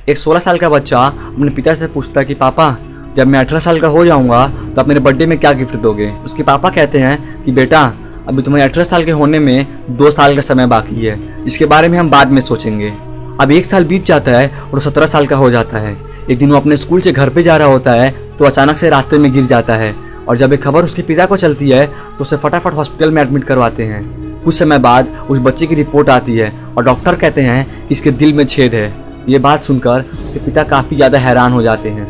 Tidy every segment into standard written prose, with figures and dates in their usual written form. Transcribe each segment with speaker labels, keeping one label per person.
Speaker 1: एक 16 साल का बच्चा अपने पिता से पूछता है कि पापा, जब मैं 18 साल का हो जाऊंगा तो आप मेरे बर्थडे में क्या गिफ्ट दोगे। उसके पापा कहते हैं कि बेटा, अभी तुम्हें 18 साल के होने में 2 साल का समय बाकी है, इसके बारे में हम बाद में सोचेंगे। अब 1 साल बीत जाता है और वो 17 साल का हो जाता है। एक दिन वो अपने स्कूल से घर पे जा रहा होता है तो अचानक से रास्ते में गिर जाता है और जब एक खबर उसके पिता को चलती है तो उसे फटाफट हॉस्पिटल में एडमिट करवाते हैं। कुछ समय बाद उस बच्चे की रिपोर्ट आती है और डॉक्टर कहते हैं कि इसके दिल में छेद है। ये बात सुनकर उसके पिता काफ़ी ज़्यादा हैरान हो जाते हैं।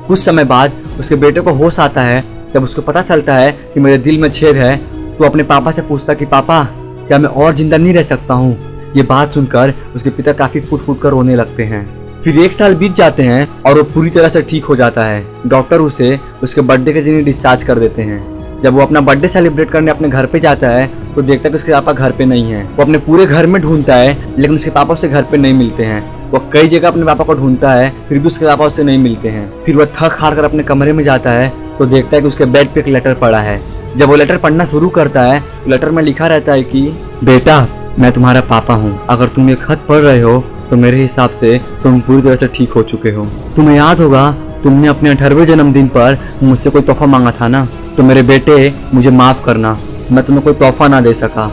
Speaker 1: कुछ समय बाद उसके बेटे को होश आता है। जब उसको पता चलता है कि मेरे दिल में छेद है तो अपने पापा से पूछता कि पापा, क्या मैं और जिंदा नहीं रह सकता हूँ। ये बात सुनकर उसके पिता काफ़ी फूट फूट कर रोने लगते हैं। फिर 1 साल बीत जाते हैं और वो पूरी तरह से ठीक हो जाता है। डॉक्टर उसे उसके बर्थडे के दिन ही डिस्चार्ज कर देते हैं। जब वो अपना बर्थडे सेलिब्रेट करने अपने घर पे जाता है तो देखता है कि उसके पापा घर पे नहीं है। वो अपने पूरे घर में ढूंढता है लेकिन उसके पापा उससे घर पे नहीं मिलते हैं। वो कई जगह अपने पापा को ढूंढता है फिर भी उसके पापा उससे नहीं मिलते हैं। फिर वह थक हार कर अपने कमरे में जाता है तो देखता है कि उसके बेड पे एक लेटर पड़ा है। जब वो लेटर पढ़ना शुरू करता है तो लेटर में लिखा रहता है कि बेटा, मैं तुम्हारा पापा हूँ। अगर तुम ये खत पढ़ रहे हो तो मेरे हिसाब से तुम पूरी तरह से ठीक हो चुके हो। तुम्हें याद होगा तुमने अपने 18वें जन्मदिन पर मुझसे कोई तोहफा मांगा था ना, तो मेरे बेटे मुझे माफ करना, मैं तुम्हें कोई तोहफा ना दे सका,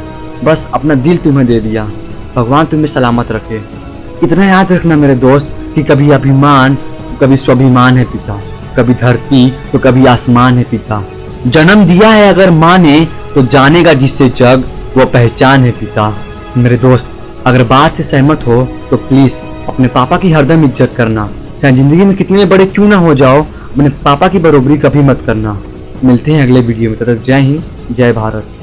Speaker 1: बस अपना दिल तुम्हें दे दिया। भगवान तुम्हें सलामत रखे। इतना याद रखना मेरे दोस्त कि कभी अभिमान तो कभी स्वाभिमान है पिता, कभी धरती तो कभी आसमान है पिता। जन्म दिया है अगर माँ ने तो जानेगा जिससे जग, वो पहचान है पिता। मेरे दोस्त, अगर बात से सहमत हो तो प्लीज अपने पापा की हरदम इज्जत करना। चाहे जिंदगी में कितने बड़े क्यों ना हो जाओ, अपने पापा की बरोबरी कभी मत करना। मिलते हैं अगले वीडियो में। तब तक जय हिंद, जय भारत।